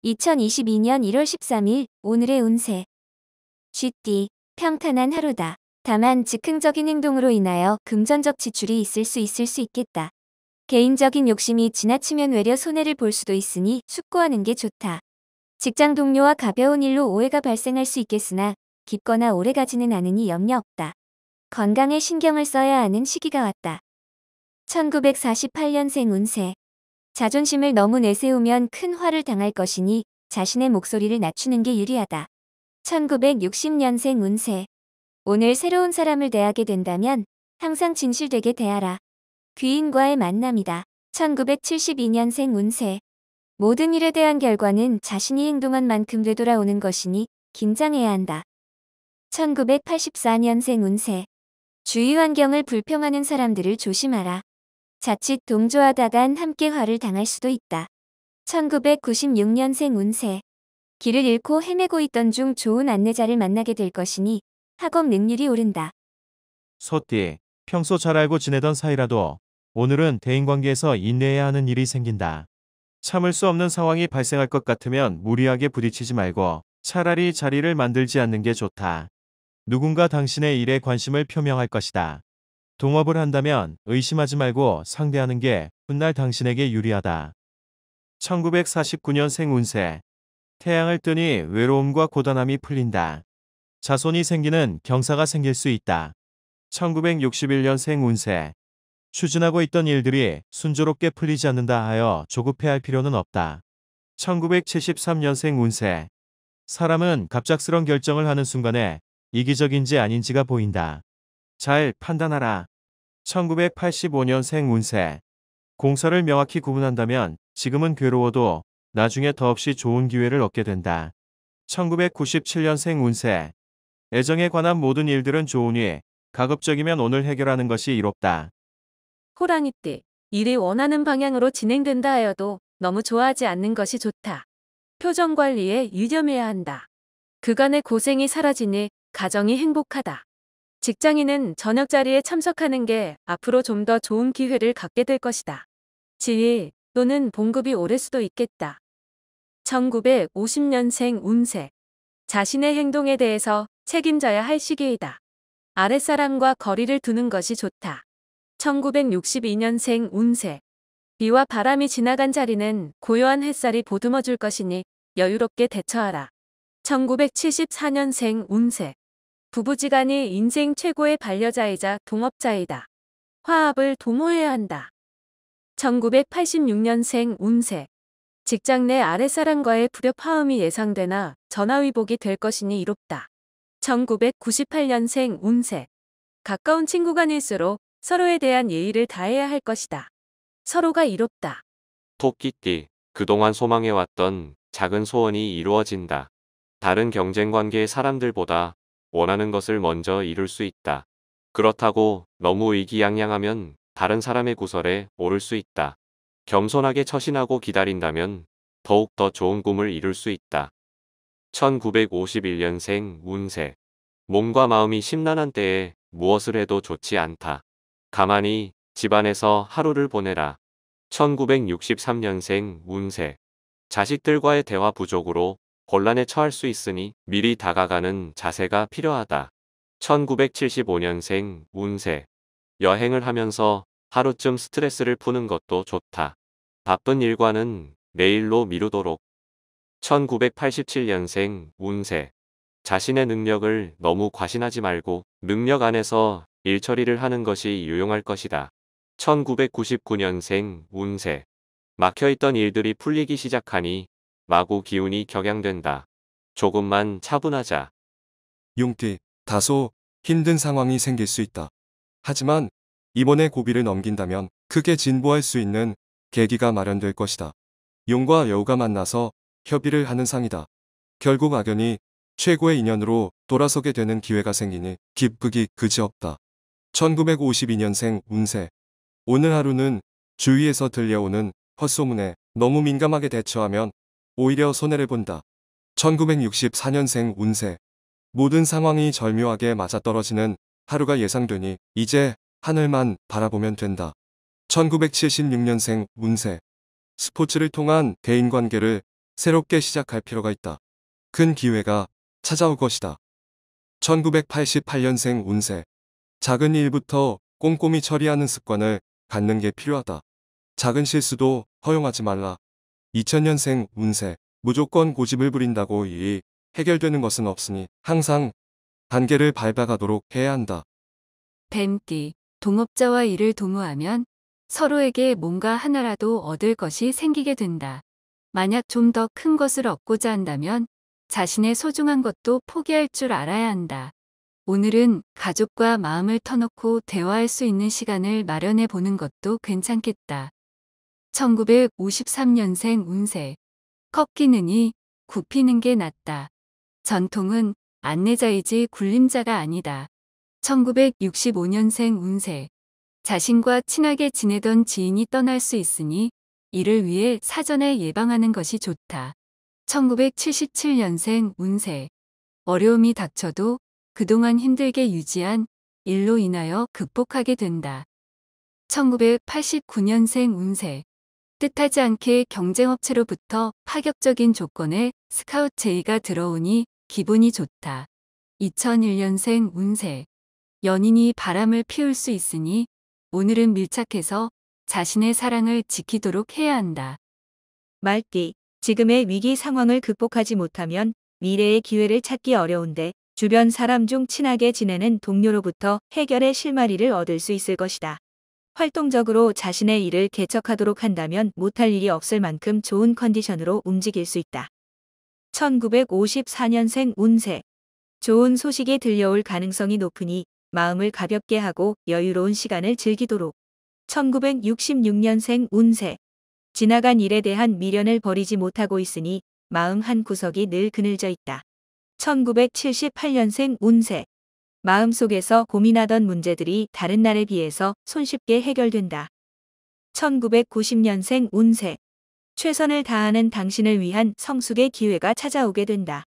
2022년 1월 13일 오늘의 운세. 쥐띠, 평탄한 하루다. 다만 즉흥적인 행동으로 인하여 금전적 지출이 있을 수 있겠다. 개인적인 욕심이 지나치면 외려 손해를 볼 수도 있으니 숙고하는 게 좋다. 직장 동료와 가벼운 일로 오해가 발생할 수 있겠으나 깊거나 오래가지는 않으니 염려 없다. 건강에 신경을 써야 하는 시기가 왔다. 1948년생 운세. 자존심을 너무 내세우면 큰 화를 당할 것이니 자신의 목소리를 낮추는 게 유리하다. 1960년생 운세. 오늘 새로운 사람을 대하게 된다면 항상 진실되게 대하라. 귀인과의 만남이다. 1972년생 운세. 모든 일에 대한 결과는 자신이 행동한 만큼 되돌아오는 것이니 긴장해야 한다. 1984년생 운세. 주위 환경을 불평하는 사람들을 조심하라. 자칫 동조하다간 함께 화를 당할 수도 있다. 1996년생 운세. 길을 잃고 헤매고 있던 중 좋은 안내자를 만나게 될 것이니 학업 능률이 오른다. 소띠, 평소 잘 알고 지내던 사이라도 오늘은 대인관계에서 인내해야 하는 일이 생긴다. 참을 수 없는 상황이 발생할 것 같으면 무리하게 부딪히지 말고 차라리 자리를 만들지 않는 게 좋다. 누군가 당신의 일에 관심을 표명할 것이다. 동업을 한다면 의심하지 말고 상대하는 게 훗날 당신에게 유리하다. 1949년생 운세. 태양을 뜨니 외로움과 고단함이 풀린다. 자손이 생기는 경사가 생길 수 있다. 1961년생 운세. 추진하고 있던 일들이 순조롭게 풀리지 않는다 하여 조급해할 필요는 없다. 1973년생 운세. 사람은 갑작스런 결정을 하는 순간에 이기적인지 아닌지가 보인다. 잘 판단하라. 1985년생 운세. 공서를 명확히 구분한다면 지금은 괴로워도 나중에 더없이 좋은 기회를 얻게 된다. 1997년생 운세. 애정에 관한 모든 일들은 좋으니 가급적이면 오늘 해결하는 것이 이롭다. 호랑이띠, 일이 원하는 방향으로 진행된다 하여도 너무 좋아하지 않는 것이 좋다. 표정 관리에 유념해야 한다. 그간의 고생이 사라지니 가정이 행복하다. 직장인은 저녁 자리에 참석하는 게 앞으로 좀 더 좋은 기회를 갖게 될 것이다. 지위 또는 봉급이 오를 수도 있겠다. 1950년생 운세. 자신의 행동에 대해서 책임져야 할 시기이다. 아랫사람과 거리를 두는 것이 좋다. 1962년생 운세. 비와 바람이 지나간 자리는 고요한 햇살이 보듬어 줄 것이니 여유롭게 대처하라. 1974년생 운세. 부부지간이 인생 최고의 반려자이자 동업자이다. 화합을 도모해야 한다. 1986년생 운세. 직장 내 아랫사람과의 불협화음이 예상되나 전화위복이 될 것이니 이롭다. 1998년생 운세. 가까운 친구 간일수록 서로에 대한 예의를 다해야 할 것이다. 서로가 이롭다. 토끼띠, 그동안 소망해왔던 작은 소원이 이루어진다. 다른 경쟁 관계의 사람들보다 원하는 것을 먼저 이룰 수 있다. 그렇다고 너무 의기양양하면 다른 사람의 구설에 오를 수 있다. 겸손하게 처신하고 기다린다면 더욱 더 좋은 꿈을 이룰 수 있다. 1951년생 운세. 몸과 마음이 심란한 때에 무엇을 해도 좋지 않다. 가만히 집안에서 하루를 보내라. 1963년생 운세. 자식들과의 대화 부족으로 곤란에 처할 수 있으니 미리 다가가는 자세가 필요하다. 1975년생 운세. 여행을 하면서 하루쯤 스트레스를 푸는 것도 좋다. 바쁜 일과는 내일로 미루도록. 1987년생 운세. 자신의 능력을 너무 과신하지 말고 능력 안에서 일 처리를 하는 것이 유용할 것이다. 1999년생 운세. 막혀있던 일들이 풀리기 시작하니 마구 기운이 격양된다. 조금만 차분하자. 용띠, 다소 힘든 상황이 생길 수 있다. 하지만 이번에 고비를 넘긴다면 크게 진보할 수 있는 계기가 마련될 것이다. 용과 여우가 만나서 협의를 하는 상이다. 결국 악연이 최고의 인연으로 돌아서게 되는 기회가 생기니 기쁘기 그지없다. 1952년생 운세. 오늘 하루는 주위에서 들려오는 헛소문에 너무 민감하게 대처하면 오히려 손해를 본다. 1964년생 운세. 모든 상황이 절묘하게 맞아떨어지는 하루가 예상되니 이제 하늘만 바라보면 된다. 1976년생 운세. 스포츠를 통한 대인관계를 새롭게 시작할 필요가 있다. 큰 기회가 찾아올 것이다. 1988년생 운세. 작은 일부터 꼼꼼히 처리하는 습관을 갖는 게 필요하다. 작은 실수도 허용하지 말라. 2000년생 운세. 무조건 고집을 부린다고 일이 해결되는 것은 없으니 항상 단계를 밟아가도록 해야 한다. 뱀띠, 동업자와 일을 도모하면 서로에게 뭔가 하나라도 얻을 것이 생기게 된다. 만약 좀 더 큰 것을 얻고자 한다면 자신의 소중한 것도 포기할 줄 알아야 한다. 오늘은 가족과 마음을 터놓고 대화할 수 있는 시간을 마련해 보는 것도 괜찮겠다. 1953년생 운세. 꺾이느니 굽히는 게 낫다. 전통은 안내자이지 굴림자가 아니다. 1965년생 운세. 자신과 친하게 지내던 지인이 떠날 수 있으니 이를 위해 사전에 예방하는 것이 좋다. 1977년생 운세. 어려움이 닥쳐도 그동안 힘들게 유지한 일로 인하여 극복하게 된다. 1989년생 운세. 뜻하지 않게 경쟁업체로부터 파격적인 조건의 스카우트 제의가 들어오니 기분이 좋다. 2001년생 운세. 연인이 바람을 피울 수 있으니 오늘은 밀착해서 자신의 사랑을 지키도록 해야 한다. 말띠, 지금의 위기 상황을 극복하지 못하면 미래의 기회를 찾기 어려운데 주변 사람 중 친하게 지내는 동료로부터 해결의 실마리를 얻을 수 있을 것이다. 활동적으로 자신의 일을 개척하도록 한다면 못할 일이 없을 만큼 좋은 컨디션으로 움직일 수 있다. 1954년생 운세. 좋은 소식이 들려올 가능성이 높으니 마음을 가볍게 하고 여유로운 시간을 즐기도록. 1966년생 운세. 지나간 일에 대한 미련을 버리지 못하고 있으니 마음 한 구석이 늘 그늘져 있다. 1978년생 운세. 마음속에서 고민하던 문제들이 다른 날에 비해서 손쉽게 해결된다. 1990년생 운세. 최선을 다하는 당신을 위한 성숙의 기회가 찾아오게 된다.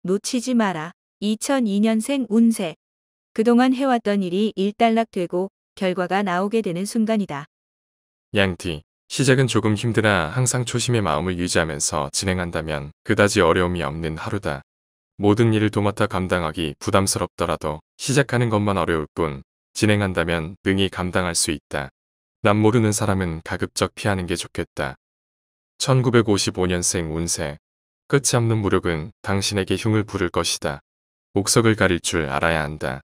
놓치지 마라. 2002년생 운세. 그동안 해왔던 일이 일단락되고 결과가 나오게 되는 순간이다. 양띠, 시작은 조금 힘드나 항상 초심의 마음을 유지하면서 진행한다면 그다지 어려움이 없는 하루다. 모든 일을 도맡아 감당하기 부담스럽더라도 시작하는 것만 어려울 뿐 진행한다면 능히 감당할 수 있다. 남 모르는 사람은 가급적 피하는 게 좋겠다. 1955년생 운세. 끝이 없는 무력은 당신에게 흉을 부를 것이다. 옥석을 가릴 줄 알아야 한다.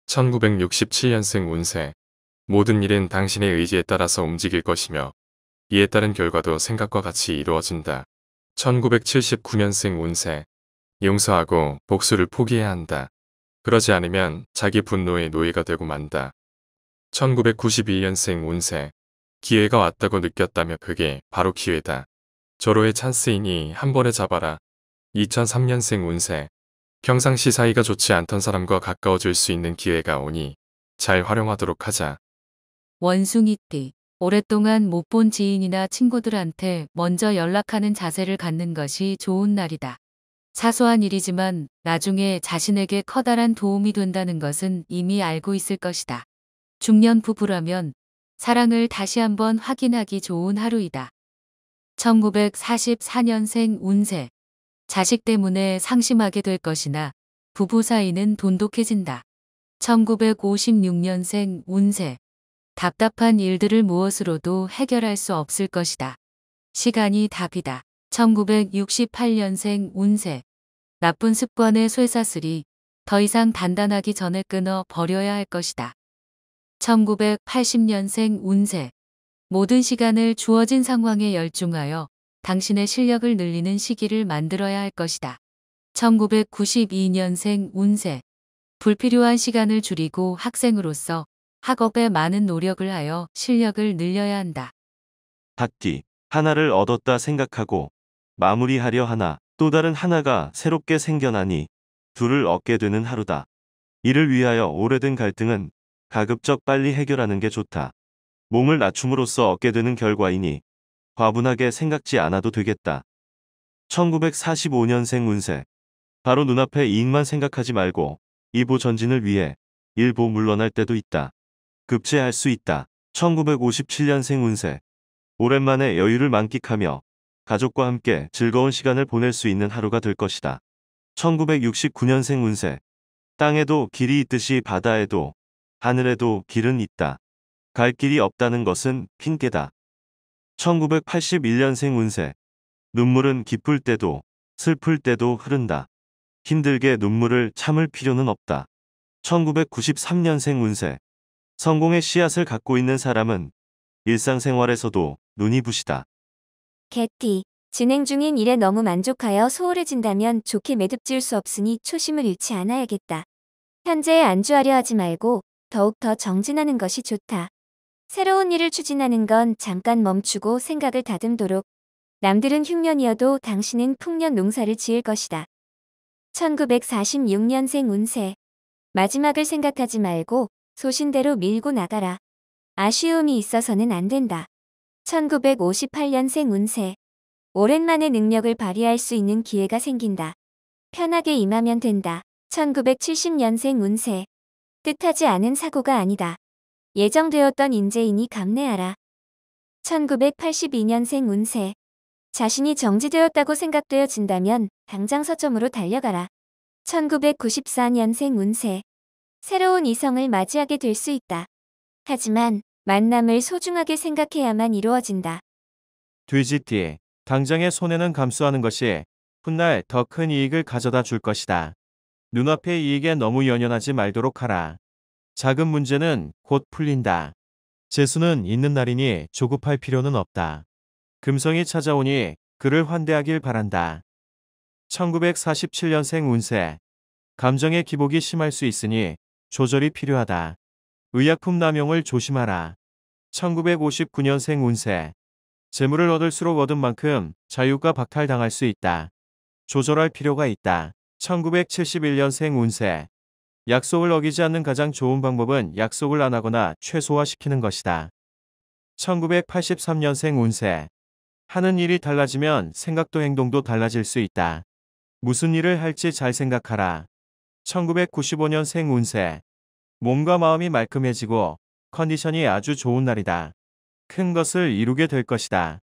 1967년생 운세. 모든 일은 당신의 의지에 따라서 움직일 것이며 이에 따른 결과도 생각과 같이 이루어진다. 1979년생 운세. 용서하고 복수를 포기해야 한다. 그러지 않으면 자기 분노의 노예가 되고 만다. 1992년생 운세. 기회가 왔다고 느꼈다며 그게 바로 기회다. 절호의 찬스이니 한 번에 잡아라. 2003년생 운세. 평상시 사이가 좋지 않던 사람과 가까워질 수 있는 기회가 오니 잘 활용하도록 하자. 원숭이띠. 오랫동안 못 본 지인이나 친구들한테 먼저 연락하는 자세를 갖는 것이 좋은 날이다. 사소한 일이지만 나중에 자신에게 커다란 도움이 된다는 것은 이미 알고 있을 것이다. 중년 부부라면 사랑을 다시 한번 확인하기 좋은 하루이다. 1944년생 운세. 자식 때문에 상심하게 될 것이나 부부 사이는 돈독해진다. 1956년생 운세. 답답한 일들을 무엇으로도 해결할 수 없을 것이다. 시간이 답이다. 1968년생 운세. 나쁜 습관의 쇠사슬이 더 이상 단단하기 전에 끊어 버려야 할 것이다. 1980년생 운세. 모든 시간을 주어진 상황에 열중하여 당신의 실력을 늘리는 시기를 만들어야 할 것이다. 1992년생 운세. 불필요한 시간을 줄이고 학생으로서 학업에 많은 노력을 하여 실력을 늘려야 한다. 닭띠, 하나를 얻었다 생각하고 마무리하려 하나 또 다른 하나가 새롭게 생겨나니 둘을 얻게 되는 하루다. 이를 위하여 오래된 갈등은 가급적 빨리 해결하는 게 좋다. 몸을 낮춤으로써 얻게 되는 결과이니 과분하게 생각지 않아도 되겠다. 1945년생 운세. 바로 눈앞의 이익만 생각하지 말고 이보 전진을 위해 일보 물러날 때도 있다. 급제할 수 있다. 1957년생 운세. 오랜만에 여유를 만끽하며 가족과 함께 즐거운 시간을 보낼 수 있는 하루가 될 것이다. 1969년생 운세. 땅에도 길이 있듯이 바다에도 하늘에도 길은 있다. 갈 길이 없다는 것은 핑계다. 1981년생 운세. 눈물은 기쁠 때도 슬플 때도 흐른다. 힘들게 눈물을 참을 필요는 없다. 1993년생 운세. 성공의 씨앗을 갖고 있는 사람은 일상생활에서도 눈이 부시다. 개띠. 진행 중인 일에 너무 만족하여 소홀해진다면 좋게 매듭 지을 수 없으니 초심을 잃지 않아야겠다. 현재에 안주하려 하지 말고 더욱더 정진하는 것이 좋다. 새로운 일을 추진하는 건 잠깐 멈추고 생각을 다듬도록. 남들은 흉년이어도 당신은 풍년 농사를 지을 것이다. 1946년생 운세. 마지막을 생각하지 말고 소신대로 밀고 나가라. 아쉬움이 있어서는 안 된다. 1958년생 운세. 오랜만에 능력을 발휘할 수 있는 기회가 생긴다. 편하게 임하면 된다. 1970년생 운세. 뜻하지 않은 사고가 아니다. 예정되었던 인재이니 감내하라. 1982년생 운세. 자신이 정지되었다고 생각되어진다면 당장 서점으로 달려가라. 1994년생 운세. 새로운 이성을 맞이하게 될 수 있다. 하지만 만남을 소중하게 생각해야만 이루어진다. 돼지띠. 당장의 손해는 감수하는 것이 훗날 더 큰 이익을 가져다 줄 것이다. 눈앞의 이익에 너무 연연하지 말도록 하라. 작은 문제는 곧 풀린다. 재수는 있는 날이니 조급할 필요는 없다. 금성이 찾아오니 그를 환대하길 바란다. 1947년생 운세. 감정의 기복이 심할 수 있으니 조절이 필요하다. 의약품 남용을 조심하라. 1959년생 운세. 재물을 얻을수록 얻은 만큼 자유가 박탈당할 수 있다. 조절할 필요가 있다. 1971년생 운세. 약속을 어기지 않는 가장 좋은 방법은 약속을 안 하거나 최소화시키는 것이다. 1983년생 운세. 하는 일이 달라지면 생각도 행동도 달라질 수 있다. 무슨 일을 할지 잘 생각하라. 1995년생 운세. 몸과 마음이 말끔해지고 컨디션이 아주 좋은 날이다. 큰 것을 이루게 될 것이다.